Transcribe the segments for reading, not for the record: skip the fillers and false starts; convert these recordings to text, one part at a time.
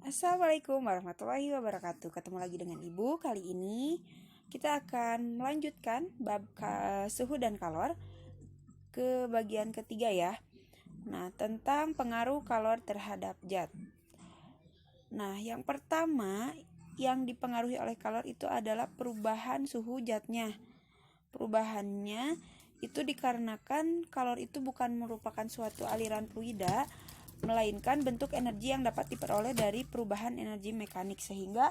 Assalamualaikum warahmatullahi wabarakatuh. Ketemu lagi dengan Ibu. Kali ini kita akan melanjutkan bab suhu dan kalor ke bagian ketiga ya. Nah, tentang pengaruh kalor terhadap zat. Nah, yang pertama yang dipengaruhi oleh kalor itu adalah perubahan suhu zatnya. Perubahannya itu dikarenakan kalor itu bukan merupakan suatu aliran fluida, melainkan bentuk energi yang dapat diperoleh dari perubahan energi mekanik, sehingga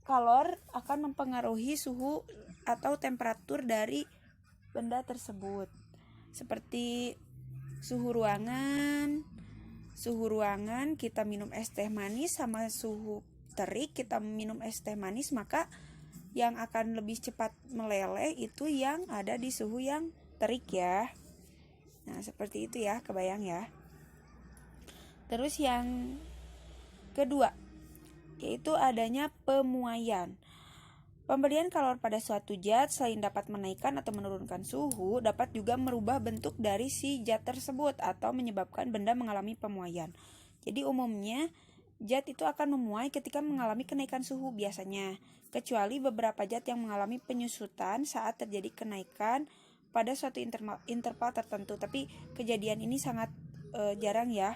kalor akan mempengaruhi suhu atau temperatur dari benda tersebut, seperti suhu ruangan. Suhu ruangan kita minum es teh manis sama suhu terik kita minum es teh manis, maka yang akan lebih cepat meleleh itu yang ada di suhu yang terik ya. Nah, seperti itu ya, kebayang ya. Terus yang kedua, yaitu adanya pemuaian. Pemberian kalor pada suatu zat selain dapat menaikkan atau menurunkan suhu, dapat juga merubah bentuk dari si zat tersebut atau menyebabkan benda mengalami pemuaian. Jadi umumnya zat itu akan memuai ketika mengalami kenaikan suhu biasanya, kecuali beberapa zat yang mengalami penyusutan saat terjadi kenaikan pada suatu interval tertentu. Tapi kejadian ini sangat jarang ya.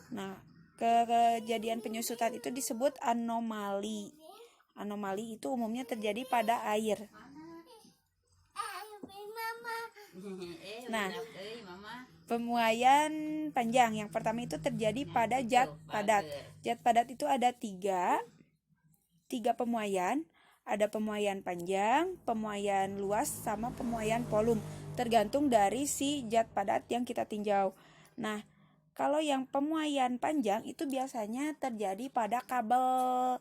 Nah, kejadian penyusutan itu disebut anomali. Anomali itu umumnya terjadi pada air. Nah, pemuaian panjang yang pertama itu terjadi pada zat padat. Zat padat itu ada tiga pemuaian. Ada pemuaian panjang, pemuaian luas, sama pemuaian volume. Tergantung dari si zat padat yang kita tinjau. Nah, kalau yang pemuaian panjang itu biasanya terjadi pada kabel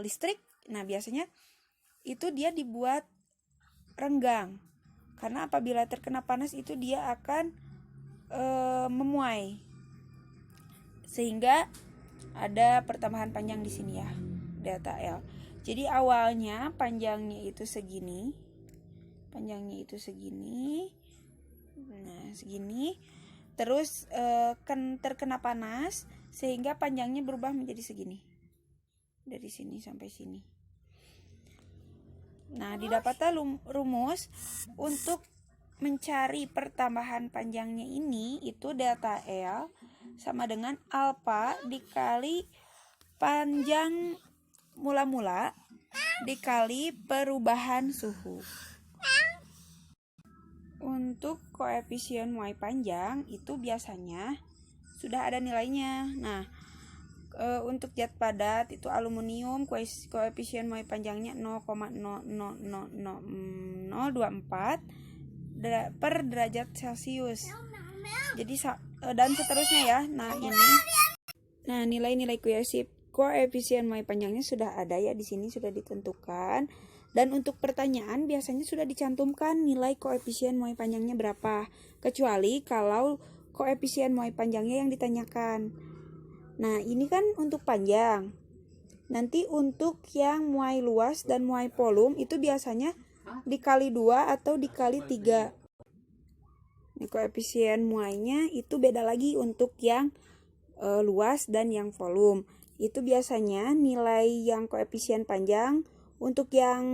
listrik. Nah, biasanya itu dia dibuat renggang, karena apabila terkena panas itu dia akan memuai, sehingga ada pertambahan panjang di sini ya, delta L. Jadi awalnya panjangnya itu segini. Nah, segini. Terus terkena panas sehingga panjangnya berubah menjadi segini. Dari sini sampai sini. Nah, didapatlah rumus untuk mencari pertambahan panjangnya ini, itu delta L sama dengan alfa dikali panjang mula-mula dikali perubahan suhu. Untuk koefisien muai panjang itu biasanya sudah ada nilainya. Nah, untuk zat padat itu aluminium, koefisien muai panjangnya 0,0000024 per derajat Celcius. Jadi dan seterusnya ya. Nah, ini. Nah, nilai-nilai koefisien muai panjangnya sudah ada ya, di sini sudah ditentukan. Dan untuk pertanyaan biasanya sudah dicantumkan nilai koefisien muai panjangnya berapa, kecuali kalau koefisien muai panjangnya yang ditanyakan. Nah, ini kan untuk panjang. Nanti untuk yang muai luas dan muai volume itu biasanya dikali 2 atau dikali 3. Ini koefisien muainya itu beda lagi untuk yang luas dan yang volume. Itu biasanya nilai yang koefisien panjang. Untuk yang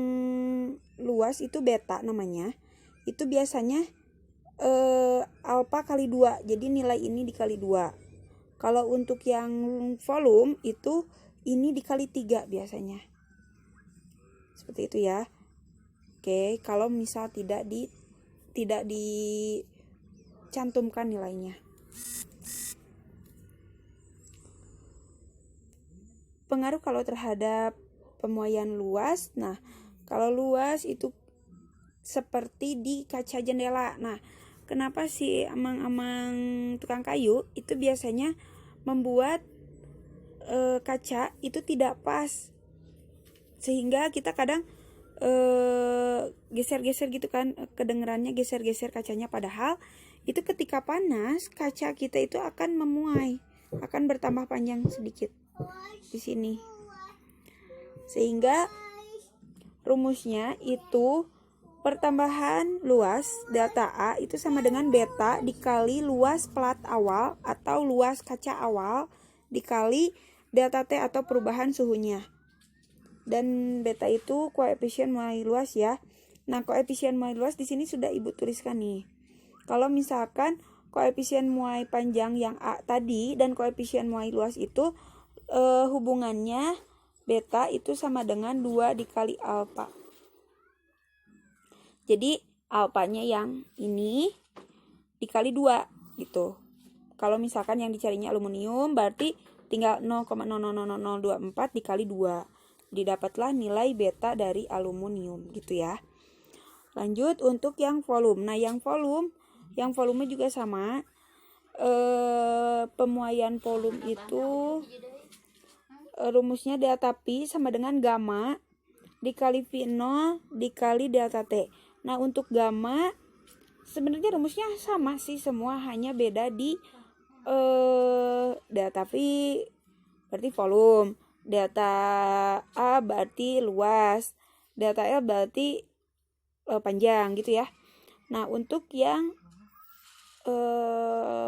luas itu beta namanya. Itu biasanya alfa kali 2. Jadi nilai ini dikali 2. Kalau untuk yang volume itu ini dikali 3 biasanya. Seperti itu ya. Oke, kalau misal tidak dicantumkan nilainya. Pengaruh kalau terhadap pemuaian luas. Nah, kalau luas itu seperti di kaca jendela. Nah, kenapa sih amang-amang tukang kayu itu biasanya membuat kaca itu tidak pas, sehingga kita kadang geser-geser gitu kan, kedengerannya geser-geser kacanya, padahal itu ketika panas kaca kita itu akan memuai, akan bertambah panjang sedikit di sini. Sehingga rumusnya itu pertambahan luas delta A itu sama dengan beta dikali luas plat awal atau luas kaca awal dikali delta T atau perubahan suhunya. Dan beta itu koefisien muai luas ya. Nah, koefisien muai luas di sini sudah Ibu tuliskan nih. Kalau misalkan koefisien muai panjang yang A tadi dan koefisien muai luas itu hubungannya beta itu sama dengan 2 dikali alfa. Jadi alfanya yang ini dikali 2 gitu. Kalau misalkan yang dicarinya aluminium berarti tinggal 0,00024 dikali 2. Didapatlah nilai beta dari aluminium gitu ya. Lanjut untuk yang volume. Nah, yang volume juga sama. Pemuaian volume itu rumusnya delta Pi sama dengan gamma dikali V0 dikali delta T. Nah, untuk gamma sebenarnya rumusnya sama sih semua, hanya beda di delta V berarti volume, delta A berarti luas, delta L berarti panjang gitu ya. Nah, untuk yang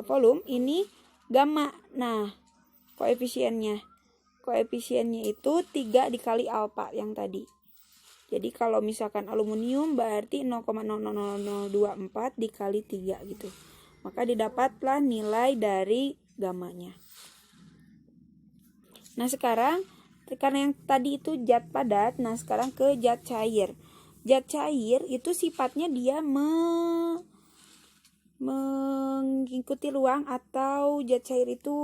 volume ini gamma. Nah, koefisiennya itu 3 dikali alfa yang tadi. Jadi kalau misalkan aluminium berarti 0,00024 dikali 3 gitu. Maka didapatlah nilai dari gammanya. Nah, sekarang karena yang tadi itu zat padat, nah sekarang ke zat cair. Zat cair itu sifatnya dia mengikuti ruang atau zat cair itu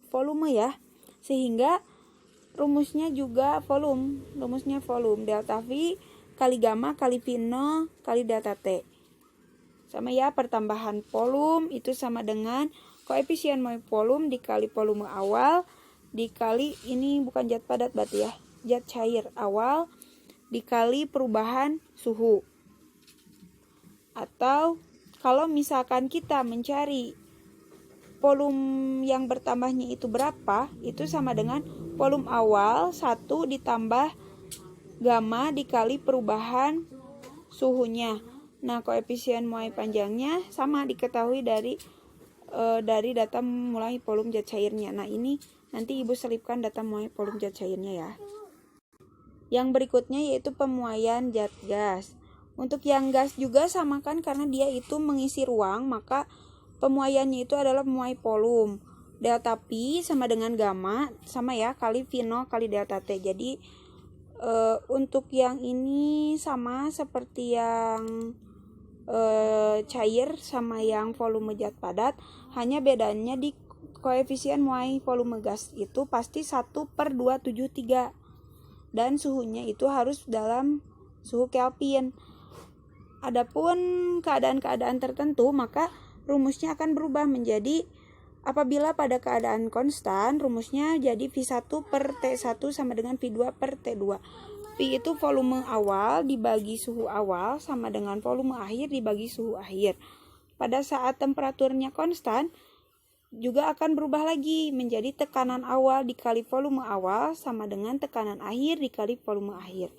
volume ya. Sehingga rumusnya juga volume. Rumusnya volume delta V kali gamma kali V0 kali delta T. Sama ya, pertambahan volume itu sama dengan koefisien muai volume dikali volume awal dikali ini bukan zat padat berarti ya, zat cair awal dikali perubahan suhu. Atau kalau misalkan kita mencari volume yang bertambahnya itu berapa, itu sama dengan volume awal 1 ditambah gamma dikali perubahan suhunya. Nah, koefisien muai panjangnya sama diketahui dari data mulai volume zat cairnya. Nah, ini nanti Ibu selipkan data muai volume zat cairnya ya. Yang berikutnya yaitu pemuaian zat gas. Untuk yang gas juga sama kan, karena dia itu mengisi ruang, maka pemuaiannya itu adalah pemuai volume. Delta Pi sama dengan gamma sama ya kali V0 kali delta T. Jadi untuk yang ini sama seperti yang cair sama yang volume zat padat, hanya bedanya di koefisien muai volume gas itu pasti 1/273 dan suhunya itu harus dalam suhu Kelvin. Adapun keadaan-keadaan tertentu maka rumusnya akan berubah menjadi, apabila pada keadaan konstan rumusnya jadi V1/T1 sama dengan V2/T2. V itu volume awal dibagi suhu awal sama dengan volume akhir dibagi suhu akhir. Pada saat temperaturnya konstan juga akan berubah lagi menjadi tekanan awal dikali volume awal sama dengan tekanan akhir dikali volume akhir.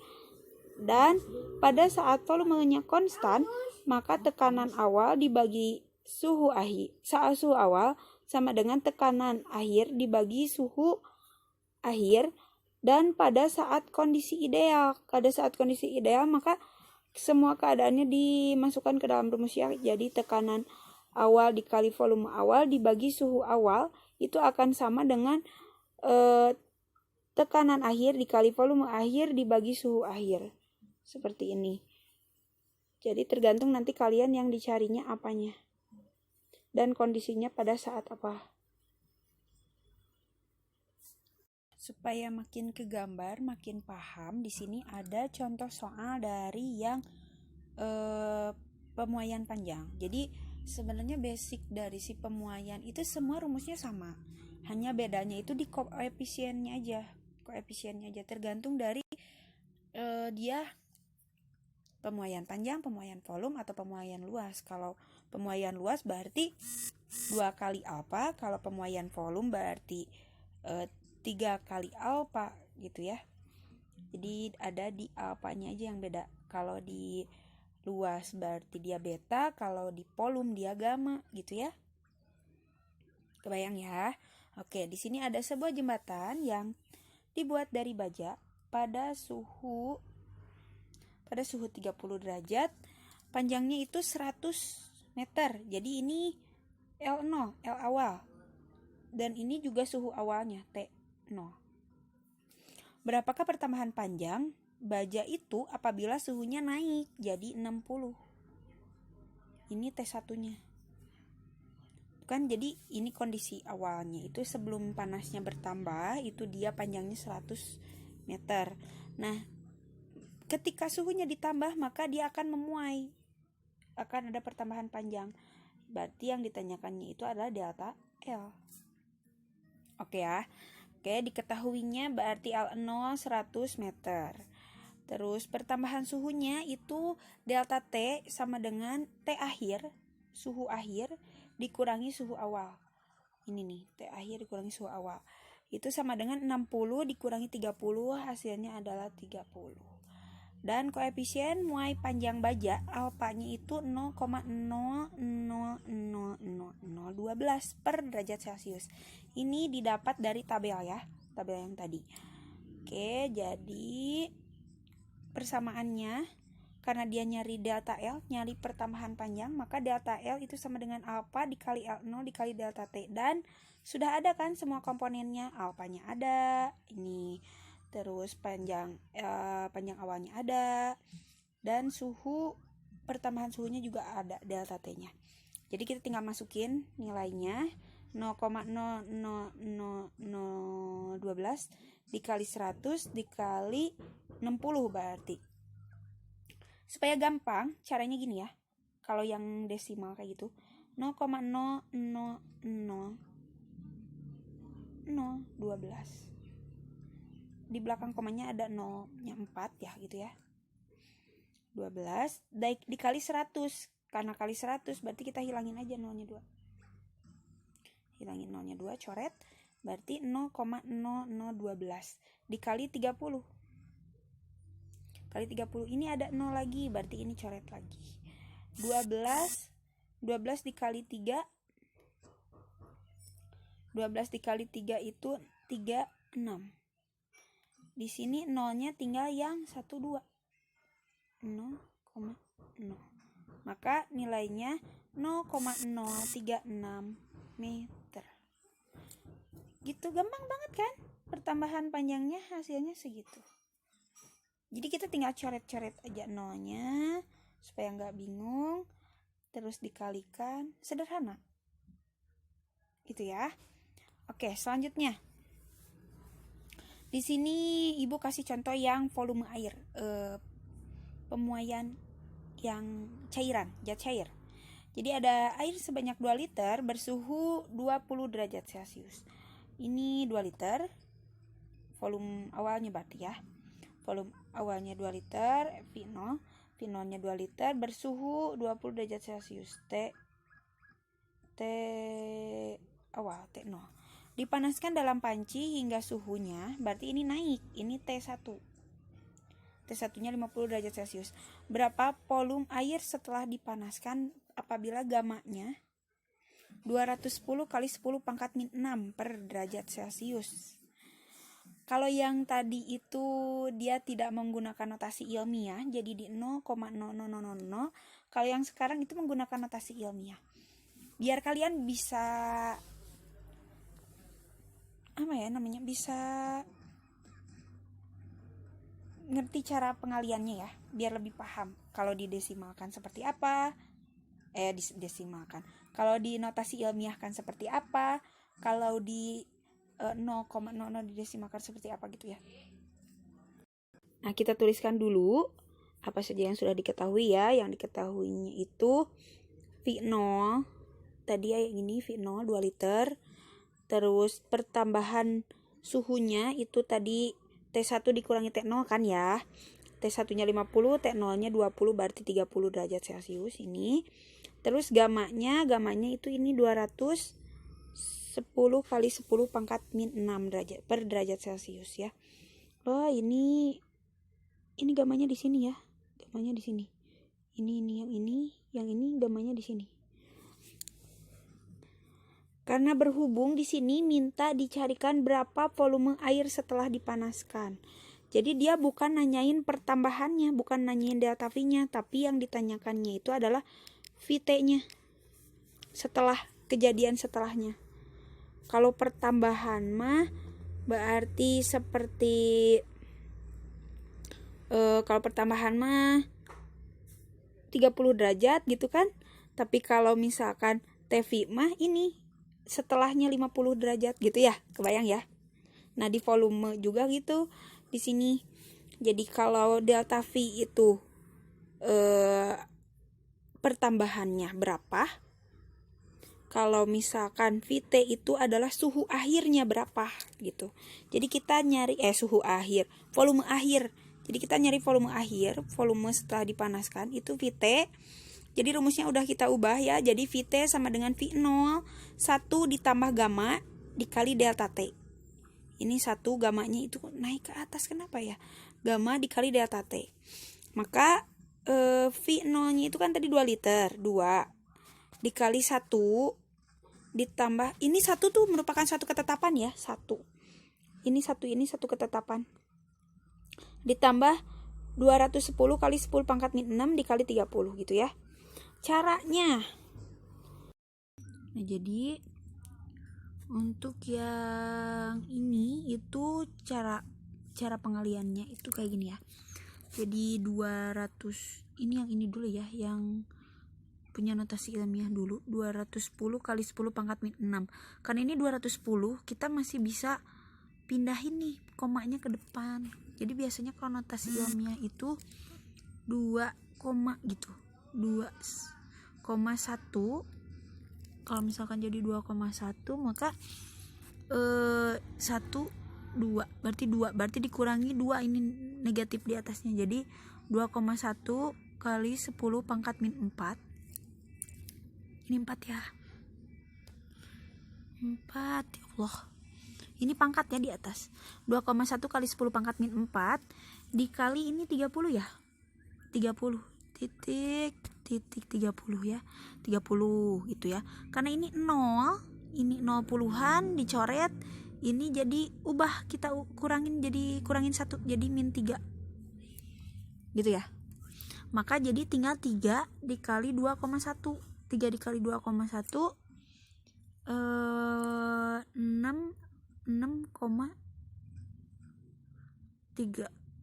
Dan pada saat volumenya konstan, maka tekanan awal dibagi suhu akhir, saat suhu awal sama dengan tekanan akhir dibagi suhu akhir. Dan pada saat kondisi ideal, maka semua keadaannya dimasukkan ke dalam rumus ya. Jadi tekanan awal dikali volume awal dibagi suhu awal itu akan sama dengan tekanan akhir dikali volume akhir dibagi suhu akhir. Seperti ini. Jadi tergantung nanti kalian yang dicarinya apanya dan kondisinya pada saat apa. Supaya makin kegambar, makin paham, di sini ada contoh soal dari yang pemuaian panjang. Jadi sebenarnya basic dari si pemuaian itu semua rumusnya sama. Hanya bedanya itu di koefisiennya aja. Tergantung dari dia pemuaian panjang, pemuaian volume atau pemuaian luas. Kalau pemuaian luas berarti 2 kali alfa, kalau pemuaian volume berarti 3 kali alfa gitu ya. Jadi ada di alfanya aja yang beda. Kalau di luas berarti dia beta, kalau di volum dia gamma gitu ya. Kebayang ya? Oke, di sini ada sebuah jembatan yang dibuat dari baja pada suhu 30 derajat. Panjangnya itu 100 meter. Jadi ini L0, L awal. Dan ini juga suhu awalnya, T0. Berapakah pertambahan panjang baja itu apabila suhunya naik jadi 60? Ini T1-nya. Kan jadi ini kondisi awalnya itu sebelum panasnya bertambah itu dia panjangnya 100 meter. Nah, ketika suhunya ditambah maka dia akan memuai. Akan ada pertambahan panjang. Berarti yang ditanyakannya itu adalah delta L. Oke ya. Oke, diketahuinya berarti L0 100 meter. Terus pertambahan suhunya itu delta T sama dengan T akhir, suhu akhir dikurangi suhu awal. Ini nih, T akhir dikurangi suhu awal. Itu sama dengan 60 dikurangi 30, hasilnya adalah 30. Dan koefisien muai panjang baja alpanya itu 0,000012 per derajat Celcius. Ini didapat dari tabel ya, tabel yang tadi. Oke, jadi persamaannya karena dia nyari delta L, nyari pertambahan panjang, maka delta L itu sama dengan alpha dikali L0 dikali delta T. Dan sudah ada kan semua komponennya, alphanya ada, ini terus panjang awalnya ada, dan suhu pertambahan suhunya juga ada, delta T-nya. Jadi kita tinggal masukin nilainya 0,00012 dikali 100 dikali 60 berarti. Supaya gampang, caranya gini ya. Kalau yang desimal kayak gitu, 0,00012. Di belakang komanya ada 0-nya 4 ya gitu ya. 12 dikali 100. Karena kali 100 berarti kita hilangin aja 0-nya 2. Hilangin 0-nya 2, coret. Berarti 0,0012 dikali 30. Kali 30 ini ada 0 lagi, berarti ini coret lagi. 12 dikali 3. 12 dikali 3 itu 36. Di sini 0-nya tinggal yang 1 2. 0,0. Maka nilainya 0,036 meter. Gitu, gampang banget kan? Pertambahan panjangnya hasilnya segitu. Jadi kita tinggal coret-coret aja 0-nya supaya nggak bingung. Terus dikalikan, sederhana. Gitu ya. Oke, selanjutnya. Di sini Ibu kasih contoh yang volume air, pemuaian yang cairan, zat cair. Jadi ada air sebanyak 2 liter bersuhu 20 derajat Celcius. Ini 2 liter. Volume awalnya berarti ya. Volume awalnya 2 liter, V0-nya 2 liter bersuhu 20 derajat Celcius. T awal T0. Dipanaskan dalam panci hingga suhunya, berarti ini naik. Ini T1. T1-nya 50 derajat Celcius. Berapa volume air setelah dipanaskan apabila gamanya 210 kali 10 pangkat min 6 per derajat Celcius. Kalau yang tadi itu dia tidak menggunakan notasi ilmiah, jadi di 0,0000. Kalau yang sekarang itu menggunakan notasi ilmiah. Biar kalian bisa bisa ngerti cara pengaliannya ya, biar lebih paham. Kalau didesimalkan seperti apa? Desimalkan. Kalau di notasi ilmiahkan seperti apa? Kalau di 0,00 didesimalkan seperti apa gitu ya. Nah, kita tuliskan dulu apa saja yang sudah diketahui ya. Yang diketahuinya itu V0 tadi ya, yang ini V0 2 liter. Terus pertambahan suhunya itu tadi T1 dikurangi T0 kan ya. T1-nya 50, T0-nya 20 berarti 30 derajat Celcius ini. Terus gamanya itu ini 210 kali 10 pangkat min 6 derajat per derajat Celcius ya. Oh, ini gamanya di sini ya. Gamanya di sini. yang ini gamanya di sini. Karena berhubung di sini minta dicarikan berapa volume air setelah dipanaskan. Jadi dia bukan nanyain pertambahannya, bukan nanyain delta V-nya, tapi yang ditanyakannya itu adalah VT-nya. Setelah kejadian setelahnya. Kalau pertambahan mah berarti seperti kalau pertambahan mah 30 derajat gitu kan. Tapi kalau misalkan TV mah ini setelahnya 50 derajat gitu ya, kebayang ya. Nah, di volume juga gitu di sini. Jadi kalau delta V itu pertambahannya berapa? Kalau misalkan VT itu adalah suhu akhirnya berapa gitu. Jadi kita nyari suhu akhir, volume akhir. Jadi kita nyari volume akhir, volume setelah dipanaskan itu VT. Jadi rumusnya udah kita ubah ya. Jadi VT sama dengan V0 1 ditambah gamma dikali delta T. Ini 1 gamanya itu naik ke atas, kenapa ya? Gamma dikali delta T. Maka V0-nya itu kan tadi 2 liter. 2 dikali 1 ditambah. Ini 1 tuh merupakan satu ketetapan ya. 1. Ini satu ketetapan. Ditambah 210 kali 10 pangkat min 6 dikali 30 gitu ya. Caranya. Nah, jadi untuk yang ini itu cara pengaliannya itu kayak gini ya. Jadi 200 ini yang ini dulu ya, yang punya notasi ilmiah dulu. 210 kali 10 pangkat min 6. Karena ini 210, kita masih bisa pindahin nih komanya ke depan. Jadi biasanya kalau notasi ilmiah itu 2, gitu. 2,1. Kalau misalkan jadi 2,1 maka 1 2 berarti dikurangi 2 ini negatif di atasnya. Jadi 2,1 kali 10 pangkat min 4. Ini 4 ya. 4 ya Allah. Ini pangkatnya di atas. 2,1 kali 10 pangkat min 4 dikali ini 30 ya. 30 titik 30 ya. 30 gitu ya. Karena ini 0, ini 0 puluhan dicoret, ini jadi ubah, kita kurangin 1 jadi min 3. Gitu ya. Maka jadi tinggal 3 dikali 2,1. 3 dikali 2,1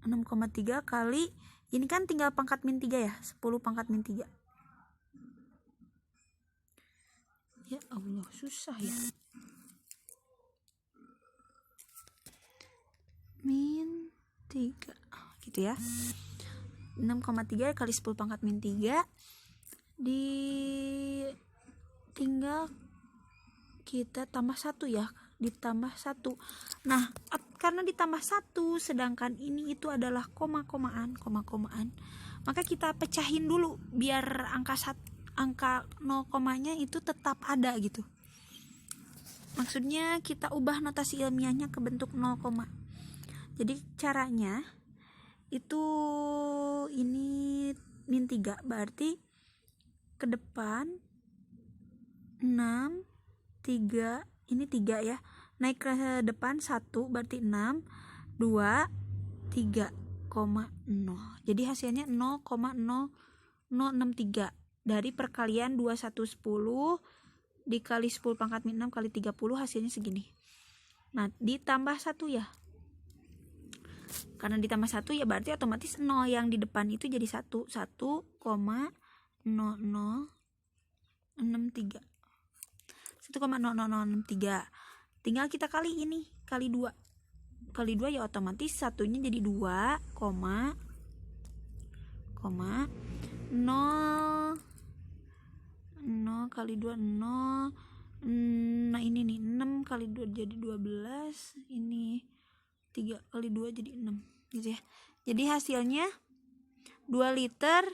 6,3 kali ini kan tinggal pangkat min 3 ya, 10 pangkat min 3. Ya Allah, susah ya. Min 3 gitu ya. 6,3 kali 10 pangkat min 3 tinggal kita tambah 1 ya, ditambah 1. Nah, karena ditambah 1 sedangkan ini itu adalah koma-komaan, maka kita pecahin dulu biar angka 0 komanya itu tetap ada gitu. Maksudnya kita ubah notasi ilmiahnya ke bentuk 0, jadi caranya itu ini min 3 berarti ke depan 6 3 ini 3 ya, naik ke depan 1 berarti 6 2 3,0. Jadi hasilnya 0,0063 dari perkalian 2110 dikali 10 pangkat min 6 kali 30 hasilnya segini. Nah, ditambah 1 ya. Karena ditambah 1 ya berarti otomatis 0 yang di depan itu jadi 1. 1,0063. 1,0063. Tinggal kita kali ini, kali 2. Kali 2 ya otomatis satunya jadi 2, 0 kali 2 0. Nah, ini nih 6 kali 2 jadi 12. Ini 3 kali 2 jadi 6 gitu ya. Jadi hasilnya 2 liter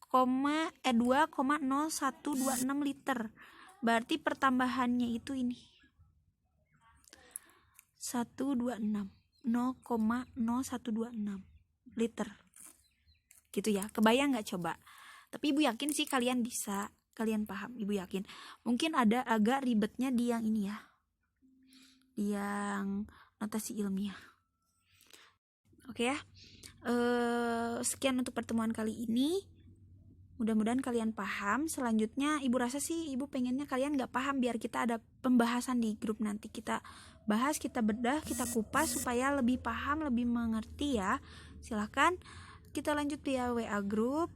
2,0126 liter. Berarti pertambahannya itu ini 0,0126 liter gitu ya. Kebayang nggak coba Tapi ibu yakin sih kalian bisa, kalian paham, ibu yakin. Mungkin ada agak ribetnya di yang ini ya, di yang notasi ilmiah. Oke ya, sekian untuk pertemuan kali ini. Mudah-mudahan kalian paham. Selanjutnya ibu rasa sih ibu pengennya kalian gak paham, biar kita ada pembahasan di grup, nanti kita bahas, kita bedah, kita kupas supaya lebih paham, lebih mengerti ya. Silahkan kita lanjut via WA grup.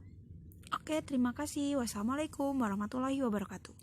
Oke, terima kasih. Wassalamualaikum warahmatullahi wabarakatuh.